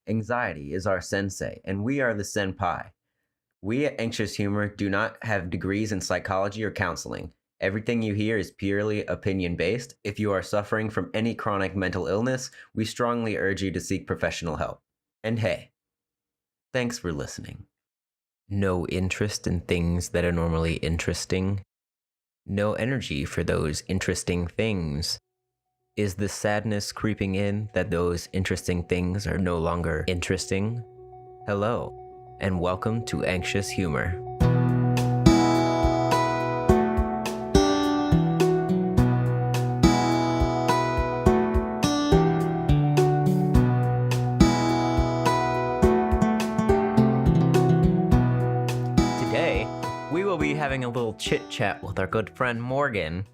Anxiety is our sensei, and we are the senpai. We at Anxious Humor do not have degrees in psychology or counseling. Everything you hear is purely opinion based. If you are suffering from any chronic mental illness, we strongly urge you to seek professional help. And hey, thanks for listening. No interest in things that are normally interesting. No energy for those interesting things. Is the sadness creeping in that those interesting things are no longer interesting? Hello, and welcome to Anxious Humor. Today, we will be having a little chit-chat with our good friend Morgan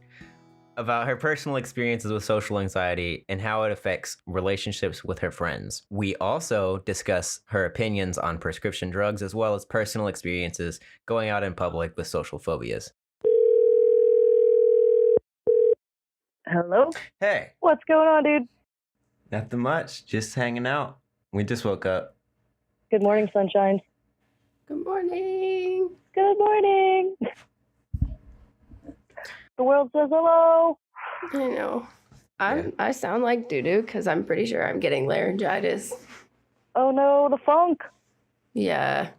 about her personal experiences with social anxiety and how it affects relationships with her friends. We also discuss her opinions on prescription drugs as well as personal experiences going out in public with social phobias. Hello? Hey, What's going on, dude? nothing much, just hanging out. We just woke up. Good morning, sunshine. Good morning. Good morning. The world says hello. I know. I sound like doo-doo because I'm pretty sure I'm getting laryngitis. Oh no, the funk. Yeah.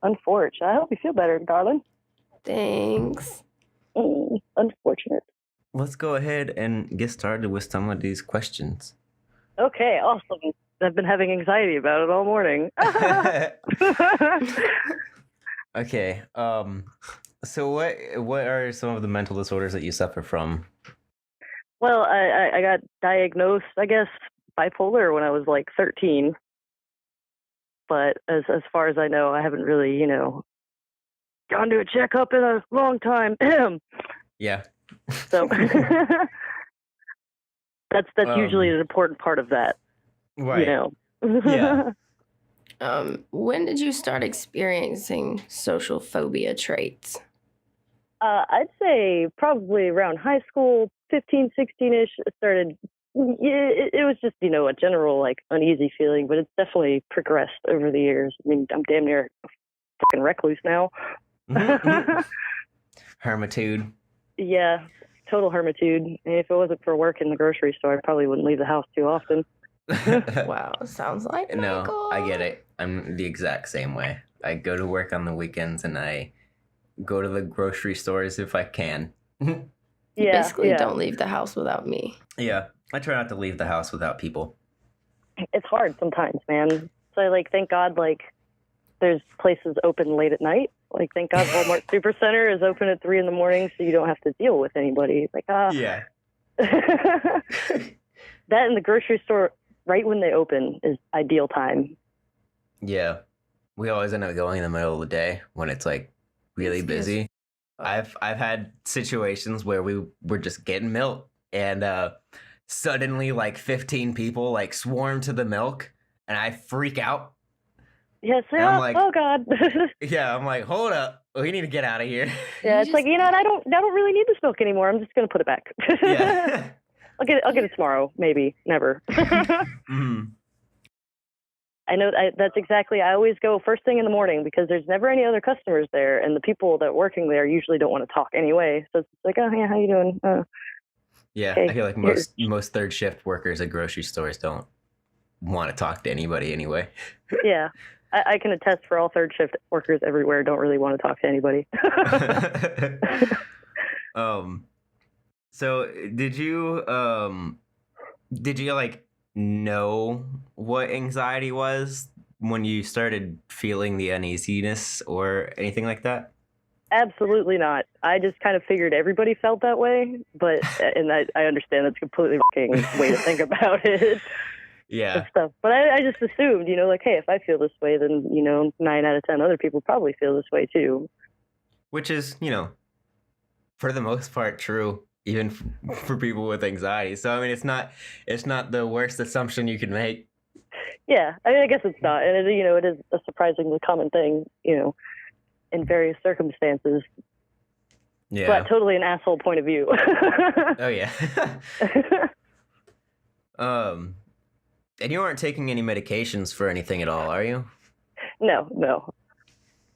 Unfortunate. I hope you feel better, darling. Thanks. Unfortunate. Let's go ahead and get started with some of these questions. Okay, awesome. I've been having anxiety about it all morning. Okay. So what are some of the mental disorders that you suffer from? Well, I got diagnosed, I guess, bipolar when I was like 13. But as far as I know, I haven't really, gone to a checkup in a long time. Yeah. So that's usually an important part of that. Right. Yeah. When did you start experiencing social phobia traits? I'd say probably around high school, 15, 16-ish, it started. It was just, a general, like, uneasy feeling, but it's definitely progressed over the years. I mean, I'm damn near a fucking recluse now. Hermitude. Yeah, total hermitude. And if it wasn't for work in the grocery store, I probably wouldn't leave the house too often. Wow, sounds like No, Michael. I get it. I'm the exact same way. I go to work on the weekends and I go to the grocery stores if I can. Basically, don't leave the house without me. Yeah, I try not to leave the house without people. It's hard sometimes, man. So, thank God, there's places open late at night. Thank God Walmart Supercenter is open at 3 a.m, so you don't have to deal with anybody. Yeah. That and the grocery store, right when they open, is ideal time. Yeah. We always end up going in the middle of the day when it's, really busy. I've had situations where we were just getting milk and suddenly 15 people swarm to the milk and I freak out. Yes, And I'm like, oh God. Yeah, I'm like, hold up, we need to get out of here. Yeah, it's I don't really need this milk anymore. I'm just gonna put it back. Yeah. I'll get it tomorrow, maybe, never. I know that's exactly. I always go first thing in the morning because there's never any other customers there, and the people that are working there usually don't want to talk anyway. So it's like, oh yeah, how you doing? Yeah, okay. I feel like most third shift workers at grocery stores don't want to talk to anybody anyway. Yeah, I can attest for all third shift workers everywhere don't really want to talk to anybody. So did you know what anxiety was when you started feeling the uneasiness or anything like that? Absolutely not. I just kind of figured everybody felt that way, and I understand that's a completely fucking way to think about it. Yeah. And stuff. But I just assumed, hey, if I feel this way, then, 9 out of 10 other people probably feel this way too. Which is, for the most part true, even for people with anxiety. So, I mean, it's not the worst assumption you can make. Yeah, I mean, I guess it's not. And, it is a surprisingly common thing, in various circumstances. Yeah. But totally an asshole point of view. Oh, yeah. And you aren't taking any medications for anything at all, are you? No, no.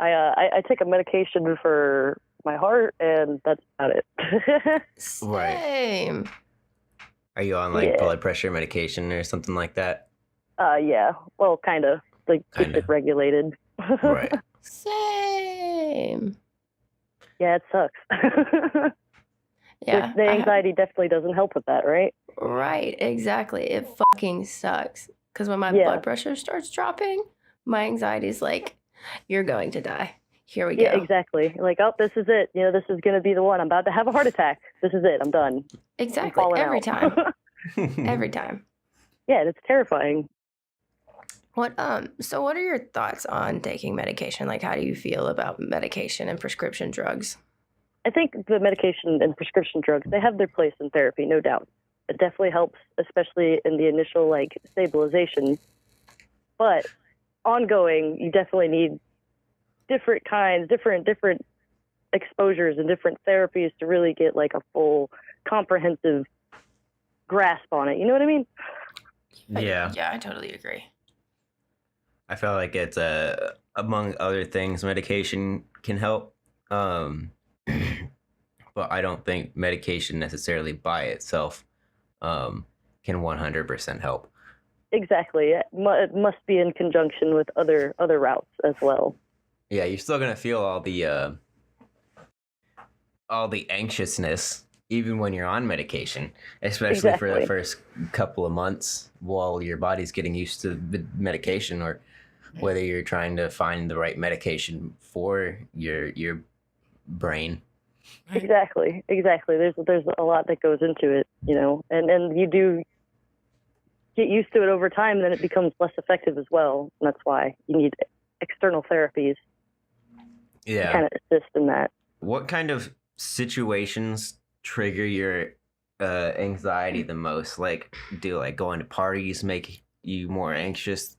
I take a medication for my heart, and that's about it. Right. Same. Are you on like Yeah. blood pressure medication or something like that? Yeah. Well, kind of. Like, keeps Kinda. it regulated. Right. Same. Yeah, it sucks. Yeah. The anxiety definitely doesn't help with that, right? Right, exactly. It fucking sucks. Because when my Yeah. blood pressure starts dropping, my anxiety is like, you're going to die. Here we Yeah, go. exactly. Like, oh, this is it. You know, this is going to be the one. I'm about to have a heart attack. This is it. I'm done. Exactly. falling Every out. time. Every time. Yeah, it's terrifying. So what are your thoughts on taking medication? Like, how do you feel about medication and prescription drugs? I think the medication and prescription drugs, they have their place in therapy, no doubt. It definitely helps, especially in the initial, like, stabilization. But ongoing, you definitely need different kinds, different exposures and different therapies to really get, like, a full, comprehensive grasp on it. You know what I mean? Yeah. Yeah, I totally agree. I feel like it's among other things, medication can help. But I don't think medication necessarily by itself can 100% help. Exactly. It must be in conjunction with other routes as well. Yeah, you're still gonna feel all the anxiousness even when you're on medication, especially for the Exactly. first couple of months while your body's getting used to the medication, or whether you're trying to find the right medication for your brain. Exactly. There's a lot that goes into it, you know, and you do get used to it over time, and then it becomes less effective as well. And that's why you need external therapies to Yeah. kind of assist in that. What kind of situations trigger your anxiety the most? Like, do like going to parties make you more anxious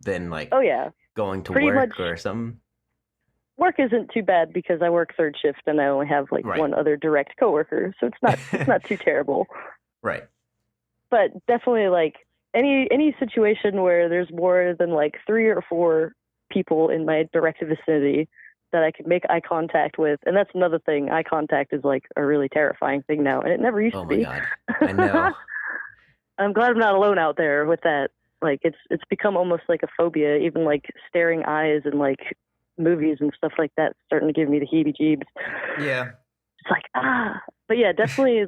than like Oh yeah, going to pretty work much. or something? Work isn't too bad because I work third shift and I only have like Right. one other direct coworker, so it's not too terrible. Right. But definitely, like, any situation where there's more than like 3 or 4 people in my direct vicinity that I could make eye contact with, and that's another thing. Eye contact is like a really terrifying thing now, and it never used Oh to my be. God. I know. I'm glad I'm not alone out there with that. Like, it's become almost like a phobia. Even like staring eyes and like movies and stuff like that starting to give me the heebie-jeebs. Yeah. It's like, but yeah, definitely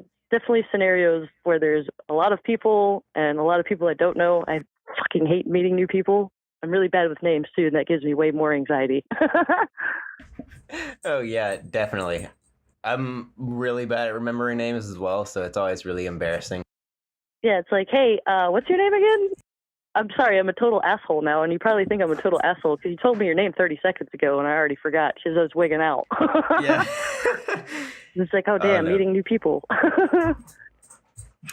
scenarios where there's a lot of people and a lot of people I don't know. I fucking hate meeting new people. I'm really bad with names too, and that gives me way more anxiety. Oh yeah, definitely. I'm really bad at remembering names as well, so it's always really embarrassing. Yeah, it's like, hey, what's your name again? I'm sorry, I'm a total asshole now, and you probably think I'm a total asshole because you told me your name 30 seconds ago, and I already forgot because I was wigging out. Yeah. It's like, oh damn, no. meeting new people.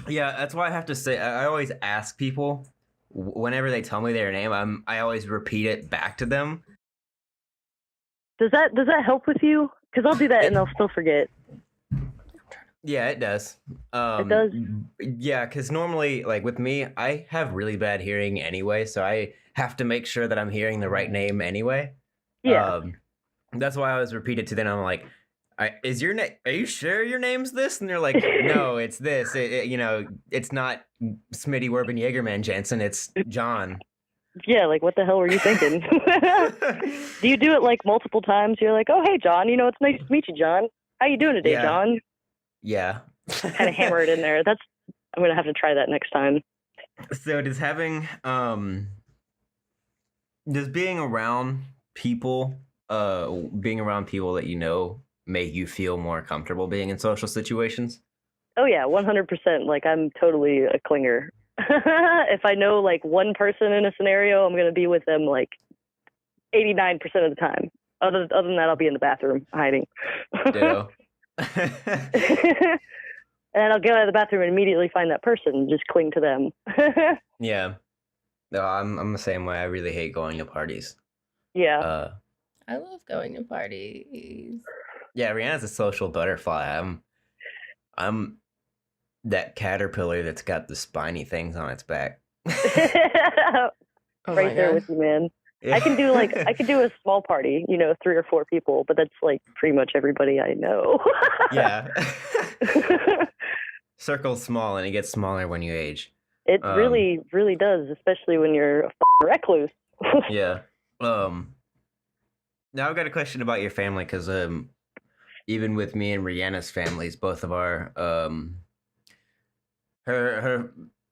Yeah, that's why I have to say I always ask people whenever they tell me their name. I always repeat it back to them. Does that help with you? Because I'll do that and I'll still forget. Yeah, it does. It does? Yeah, because normally, like with me, I have really bad hearing anyway, so I have to make sure that I'm hearing the right name anyway. Yeah. That's why I always repeat it to them. I'm like, is your name? Are you sure your name's this? And they're like, no, it's this. It's not Smitty Werben Jaegerman Jensen. It's John. Yeah, like, what the hell were you thinking? Do you do it like multiple times? You're like, oh, hey, John, it's nice to meet you, John. How you doing today, Yeah. John? Yeah. Kind of hammer it in there. I'm going to have to try that next time. So does being around people that you know make you feel more comfortable being in social situations? Oh, yeah, 100%. Like, I'm totally a clinger. If I know, like, one person in a scenario, I'm going to be with them, like, 89% of the time. Other than that, I'll be in the bathroom hiding. Ditto. And I'll go out of the bathroom and immediately find that person and just cling to them. Yeah. No, I'm the same way. I really hate going to parties. Yeah. I love going to parties. Yeah, Rihanna's a social butterfly. I'm that caterpillar that's got the spiny things on its back. Oh my Right there with god. you, man. Yeah. I could do a small party, 3 or 4 people, but that's like pretty much everybody I know. Yeah. Circle's small and it gets smaller when you age. It Um, really, really does, especially when you're a recluse. yeah. Um, Now I've got a question about your family because even with me and Rihanna's families, both of our her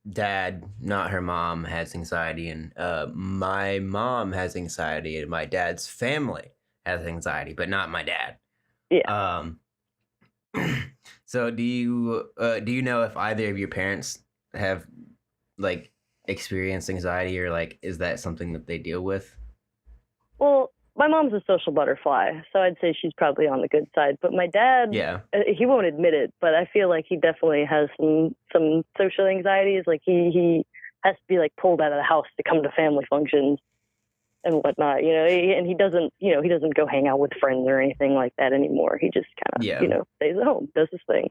dad, not her mom, has anxiety, and my mom has anxiety, and my dad's family has anxiety, but not my dad. Yeah. Um, so do you know if either of your parents have like experienced anxiety, or like is that something that they deal with? Well, my mom's a social butterfly, so I'd say she's probably on the good side. But my dad, Yeah. he won't admit it, but I feel like he definitely has some social anxieties. Like he has to be like pulled out of the house to come to family functions and whatnot. And he doesn't go hang out with friends or anything like that anymore. He just kind of Yeah. stays at home, does his thing.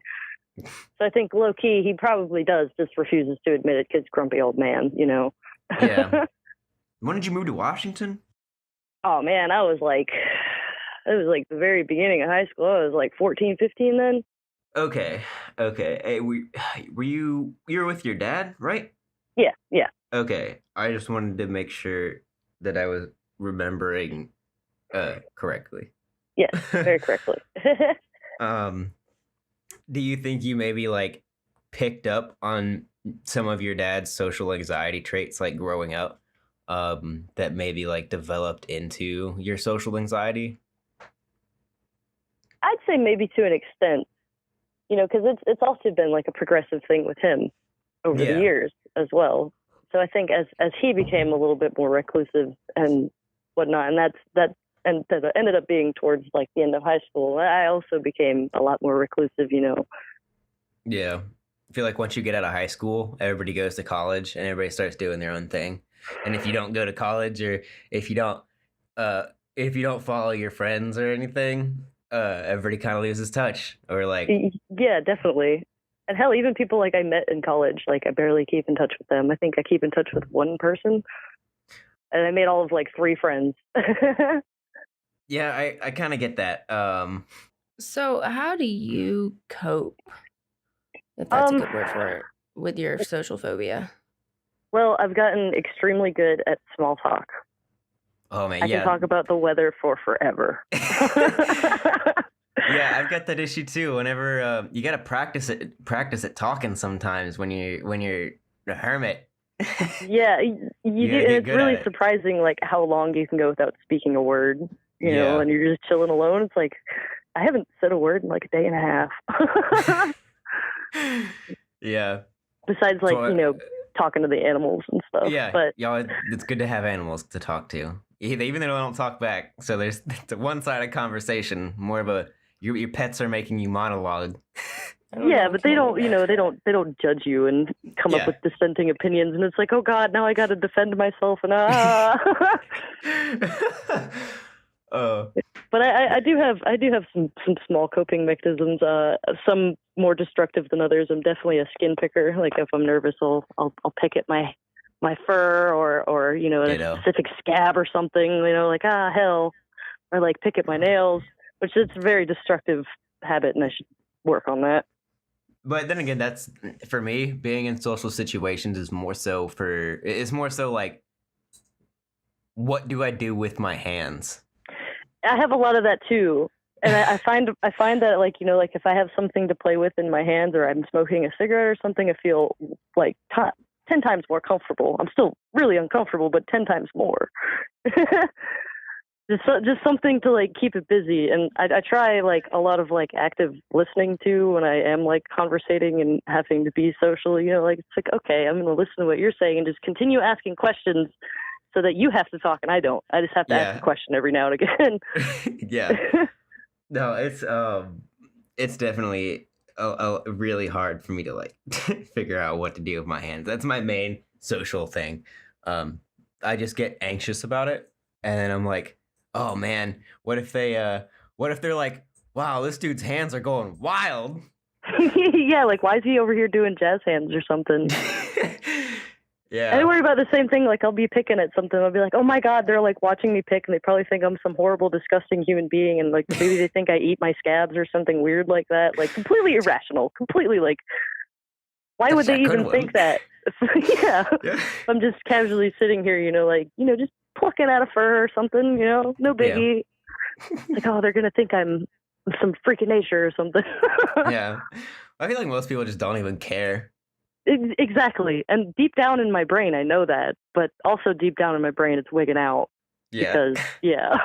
So I think low key he probably does, just refuses to admit it because grumpy old man. Yeah. When did you move to Washington? Oh man, it was like the very beginning of high school. I was like 14, 15 then. Okay. Okay. Hey, you were with your dad, right? Yeah, yeah, Okay. I just wanted to make sure that I was remembering correctly. yes, very correctly. um do you think you maybe like picked up on some of your dad's social anxiety traits like growing up that maybe like developed into your social anxiety? I'd say maybe to an extent, because it's also been like a progressive thing with him over the Yeah. years as well. So I think as he became a little bit more reclusive and whatnot, and that ended up being towards like the end of high school. I also became a lot more reclusive. Yeah. I feel like once you get out of high school, everybody goes to college and everybody starts doing their own thing. And if you don't go to college, or if you don't uh if you don't follow your friends or anything, everybody kind of loses touch, or like Yeah, definitely. And hell, even people like I met in college, like I barely keep in touch with them. I think I keep in touch with one person, and I made all of like 3 friends. yeah, I kind of get that. So, how do you cope, if that's a um, good word for it, with your social phobia? well, I've gotten extremely good at small talk. Oh man, I can yeah. talk about the weather for forever. Yeah, I've got that issue too. Whenever you got to practice it talking sometimes when you're a hermit. Yeah, you You do, got to and get it's good at really it. surprising like how long you can go without speaking a word, Yeah. and you're just chilling alone. It's like I haven't said a word in like a day and a half. Yeah. Besides like, So talking to the animals and stuff. yeah, But y'all, it's good to have animals to talk to, even though they don't talk back. So there's it's a one-sided conversation, more of a your pets are making you monologue. I don't yeah, know but if I they need don't, that. they don't judge you and come up Yeah. with dissenting opinions, and it's like, oh God, now I got to defend myself and Oh. But I do have some small coping mechanisms. Some more destructive than others. I'm definitely a skin picker. Like if I'm nervous, I'll pick at my fur or a Ditto. specific scab or something. Like hell, or like pick at my nails, which is a very destructive habit, and I should work on that. But then again, that's for me. Being in social situations is more so like, what do I do with my hands? I have a lot of that too. And I find that like like if I have something to play with in my hands, or I'm smoking a cigarette or something, I feel like 10 times more comfortable. I'm still really uncomfortable, but 10 times more. Just something to like keep it busy. And I try like a lot of like active listening to when I am like conversating and having to be social. Like it's like, okay, I'm going to listen to what you're saying and just continue asking questions so that you have to talk and I don't. I just have to ask a Yeah. question every now and again. Yeah. No, it's definitely really hard for me to like figure out what to do with my hands. That's my main social thing. I just get anxious about it, and then I'm like, oh man, what if they're like, wow, this dude's hands are going wild. Yeah, like why is he over here doing jazz hands or something? I Yeah. worry about the same thing. Like, I'll be picking at something. I'll be like, oh my God, they're like watching me pick and they probably think I'm some horrible, disgusting human being. And like, maybe they think I eat my scabs or something weird like that. Like, completely irrational. Completely like, why would That's they a good even think one. that? Yeah. Yeah. I'm just casually sitting here, like, just plucking at a fur or something, no Yeah. biggie. Like, oh, they're going to think I'm some freak of nature or something. Yeah. I feel like most people just don't even care. Exactly. And deep down in my brain, I know that. But also deep down in my brain, it's wigging out Yeah. because, yeah,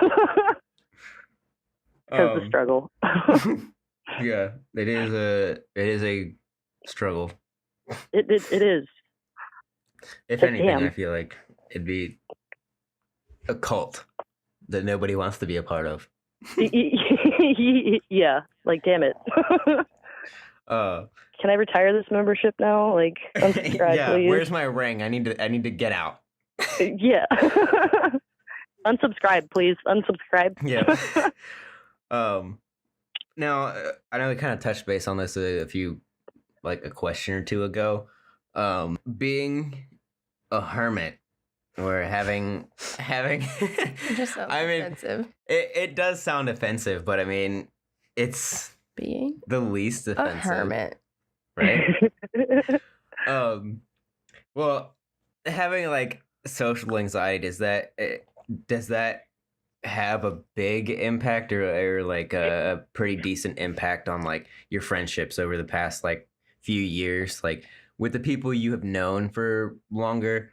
because the Um. struggle. Yeah. It is a struggle. It is. If But anything, I damn. feel like it'd be a cult that nobody wants to be a part of. Yeah. Like, damn it. Uh. Can I retire this membership now? Like, unsubscribe, Yeah. please. Where's my ring? I need to get out. Yeah. Unsubscribe, please. Unsubscribe. Yeah. um. Now I know we kind of touched base on this a question or two ago. Being a hermit or having It just sounds I mean offensive. it does sound offensive, but I mean it's Being the least a offensive, hermit. right? Well, having like social anxiety, does that have a big impact or like a pretty decent impact on like your friendships over the past like few years, like with the people you have known for longer?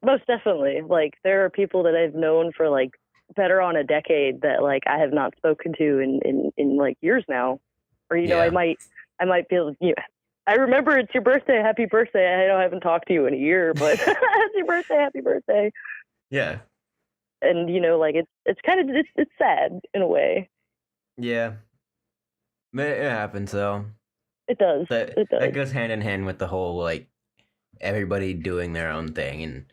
Most definitely. Like, there are people that I've known for like better on a decade that like I have not spoken to in like years now. Or I Yeah. might feel I remember it's your birthday, happy birthday. I know I haven't talked to you in a year, but happy birthday, happy birthday. Yeah. And like it's kind of it's sad in a way. Yeah. It happens though. It does. That It that does. goes hand in hand with the whole like everybody doing their own thing and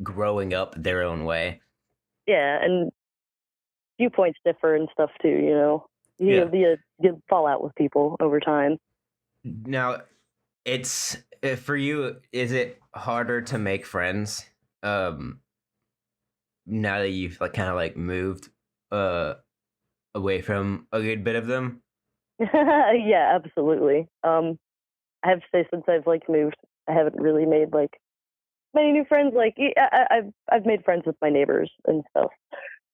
growing up their own way. Yeah, and viewpoints differ and stuff too. Yeah. You fall out with people over time. Now, it's for you. Is it harder to make friends? Now that you've like kind of like moved uh away from a good bit of them. Yeah, absolutely. I have to say, since I've like moved, I haven't really made like many new friends. Like, I've made friends with my neighbors and stuff,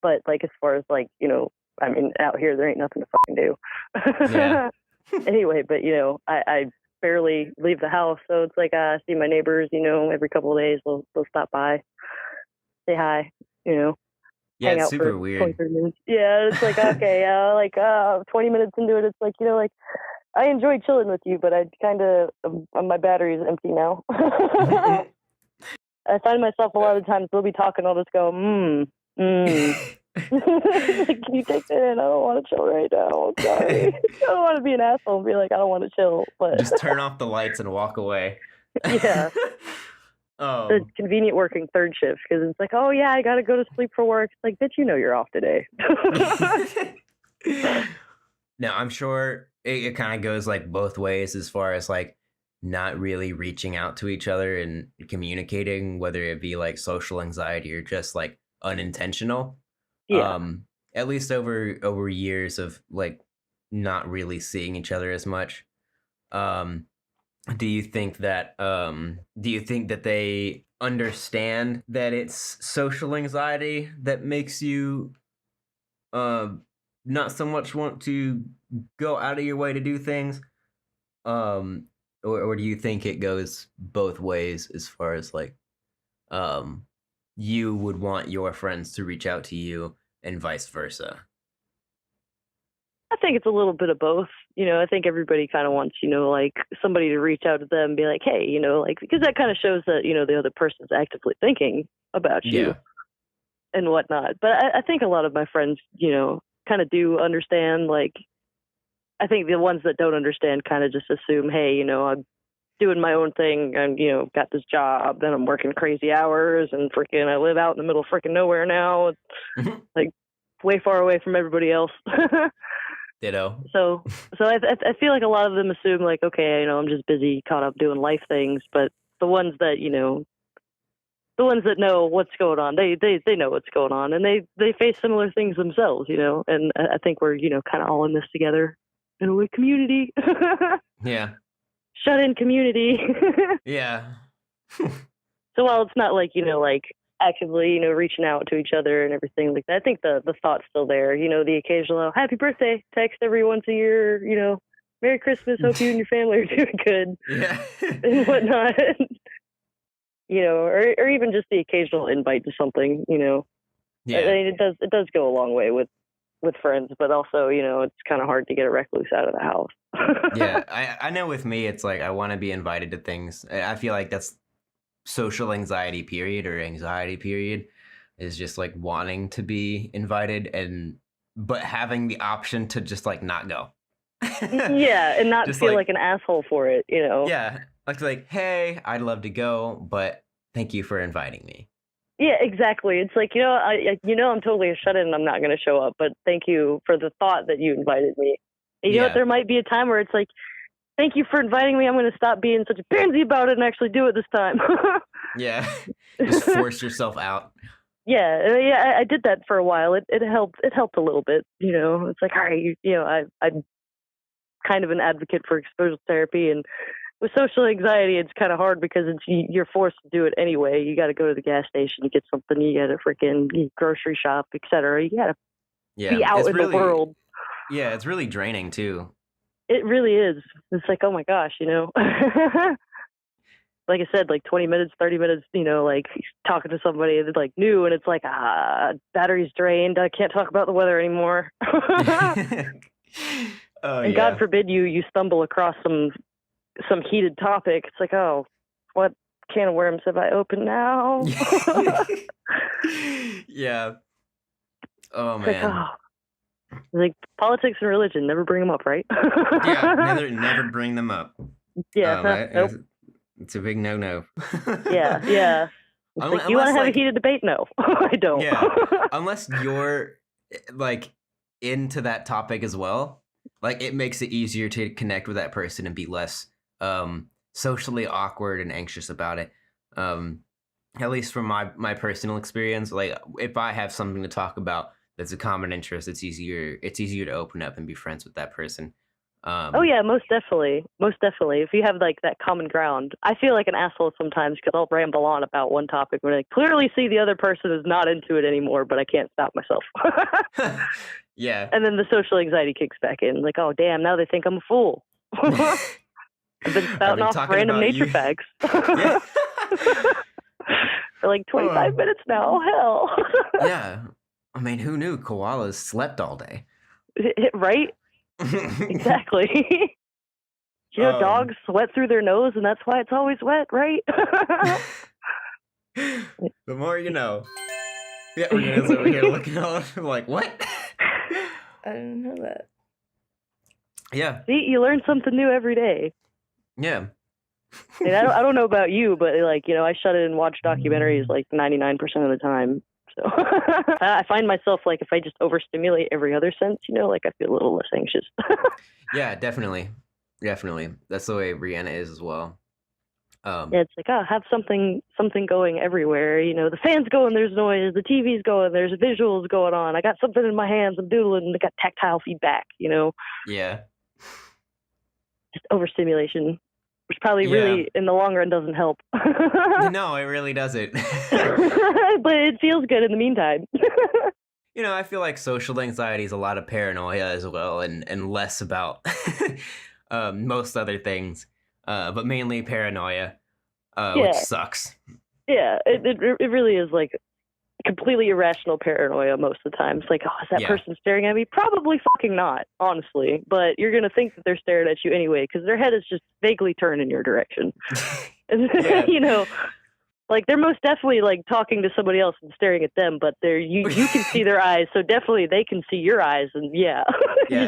but like as far as like I mean, out here there ain't nothing to fucking do. Yeah. Anyway, but I barely leave the house, so it's like I see my neighbors. Every couple of days they'll stop by, say hi. Yeah, Hang it's out for super 20, weird. 30 minutes. Yeah, it's like, okay, 20 minutes into it, it's like, like, I enjoy chilling with you, but I kind of, my battery is empty now. I find myself a lot of times, we'll be talking, I'll just go, like, can you take that in? I don't want to chill right now. I'm sorry. I don't want to be an asshole and be like, I don't want to chill, but Just turn off the lights and walk away. yeah. The um convenient working third shift, because it's like, oh yeah, I gotta go to sleep for work. It's like, bitch, you're off today. Now, I'm sure it kind of goes like both ways as far as like not really reaching out to each other and communicating, whether it be like social anxiety or just like unintentional. Yeah. At least over years of like not really seeing each other as much. Um, do you think that they understand that it's social anxiety that makes you not so much want to go out of your way to do things? Um, or do you think it goes both ways as far as like um you would want your friends to reach out to you and vice versa? I think it's a little bit of both. I think everybody kind of wants, like somebody to reach out to them and be like, hey, like, because that kind of shows that, the other person's actively thinking about you Yeah. and whatnot. But I think a lot of my friends, kind of do understand. Like, I think the ones that don't understand kind of just assume, hey, I'm doing my own thing and, got this job, then I'm working crazy hours and freaking, I live out in the middle of freaking nowhere now. It's like way far away from everybody else. Ditto. So I feel like a lot of them assume like, okay, I'm just busy, caught up doing life things. But the ones that the ones that know what's going on, they know what's going on, and they face similar things themselves, and I think we're, kind of all in this together in a way, community. Yeah. Shut in community. Yeah. So while it's not like, like actively, reaching out to each other and everything like that, I think the thought's still there. The occasional happy birthday text every once a year, Merry Christmas, hope you and your family are doing good. Yeah. And whatnot. Or even just the occasional invite to something, Yeah. I mean, it does go a long way with friends, but also, it's kind of hard to get a recluse out of the house. Yeah, I know with me, it's like I want to be invited to things. I feel like that's social anxiety period or anxiety period is just like wanting to be invited but having the option to just like not go. Yeah, and not Just feel like an asshole for it, Yeah, like, hey, I'd love to go, but thank you for inviting me. Yeah, exactly. It's like, I'm totally a shut-in and I'm not going to show up, but thank you for the thought that you invited me. And you know what? There might be a time where it's like, thank you for inviting me. I'm going to stop being such a pansy about it and actually do it this time. Yeah, just force yourself out. Yeah, I did that for a while. It helped. It helped a little bit. It's like, all right, I'm kind of an advocate for exposure therapy, and with social anxiety, it's kind of hard because you're forced to do it anyway. You got to go to the gas station to get something. You got to freaking grocery shop, etc. You got to be out in the world. Yeah, it's really draining too. It really is. It's like, oh my gosh, like I said, like 20 minutes, 30 minutes, like talking to somebody that's like new, and it's like, battery's drained. I can't talk about the weather anymore. And God forbid you stumble across some heated topic. It's like, oh, what can of worms have I opened now? Yeah. Oh man. Like politics and religion, never bring them up, right? Yeah, never bring them up. Yeah, nope. It's a big no-no. Yeah. Like, you want to have a heated debate? No, I don't. Yeah, unless you're like into that topic as well, like it makes it easier to connect with that person and be less socially awkward and anxious about it. At least from my personal experience, like if I have something to talk about that's a common interest, it's easier to open up and be friends with that person. Oh yeah, most definitely. If you have like that common ground, I feel like an asshole sometimes because I'll ramble on about one topic when I clearly see the other person is not into it anymore, but I can't stop myself. Yeah. And then the social anxiety kicks back in. Like, oh damn, now they think I'm a fool. I've been spouting off random nature facts. Yeah. For like 25 minutes now. Hell. Yeah. I mean, who knew koalas slept all day? Right? Exactly. Dogs sweat through their nose, and that's why it's always wet, right? The more you know. Yeah, Renee's over here looking all like, what? I didn't know that. Yeah. See, you learn something new every day. Yeah. And I don't know about you, but like, I shut in and watch documentaries like 99% of the time. So I find myself like if I just overstimulate every other sense, like I feel a little less anxious. Yeah, definitely. That's the way Rihanna is as well. Yeah, it's like, have something going everywhere. The fan's going, there's noise. The TV's going, there's visuals going on. I got something in my hands, I'm doodling. I got tactile feedback. Yeah. Just overstimulation, which probably really in the long run doesn't help. No, it really doesn't. But it feels good in the meantime. I feel like social anxiety is a lot of paranoia as well, and less about most other things, but mainly paranoia, which sucks. Yeah, it really is like completely irrational paranoia most of the time. It's like, is that person staring at me? Probably fucking not, honestly. But you're going to think that they're staring at you anyway because their head is just vaguely turned in your direction. And, like they're most definitely like talking to somebody else and staring at them, but you can see their eyes, so definitely they can see your eyes, and yeah,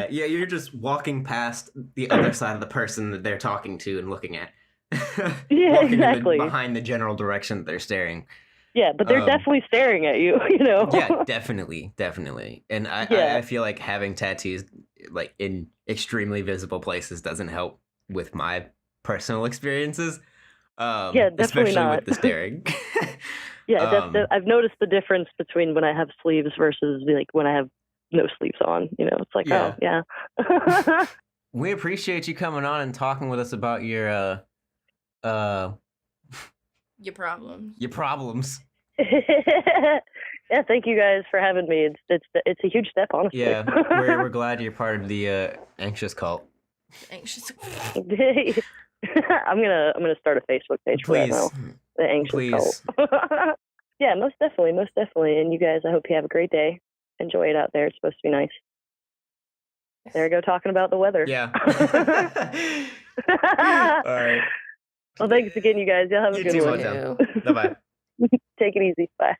you're just walking past the other side of the person that they're talking to and looking at. Yeah, walking exactly. Behind the general direction that they're staring. Yeah, but they're definitely staring at you. Yeah, definitely. And I feel like having tattoos like in extremely visible places doesn't help with my personal experiences. Yeah, definitely especially not. with the staring. Yeah, I've noticed the difference between when I have sleeves versus like when I have no sleeves on. It's like, Yeah. oh yeah. We appreciate you coming on and talking with us about your problems. Your problems. Yeah, thank you guys for having me. It's a huge step, honestly. Yeah, we're glad you're part of the anxious cult. Anxious. I'm gonna start a Facebook page for that now. The anxious cult. Yeah, most definitely. And you guys, I hope you have a great day. Enjoy it out there. It's supposed to be nice. There I go talking about the weather. Yeah. All right. Well, thanks again, you guys. Y'all have a good one. Bye-bye. Take it easy. Bye.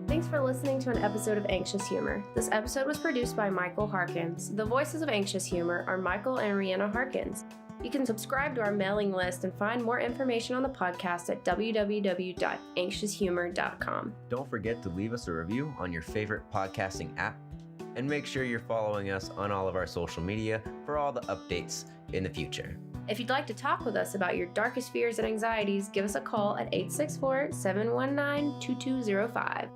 Thanks for listening to an episode of Anxious Humor. This episode was produced by Michael Harkins. The voices of Anxious Humor are Michael and Rihanna Harkins. You can subscribe to our mailing list and find more information on the podcast at www.anxioushumor.com. Don't forget to leave us a review on your favorite podcasting app, and make sure you're following us on all of our social media for all the updates in the future. If you'd like to talk with us about your darkest fears and anxieties, give us a call at 864-719-2205.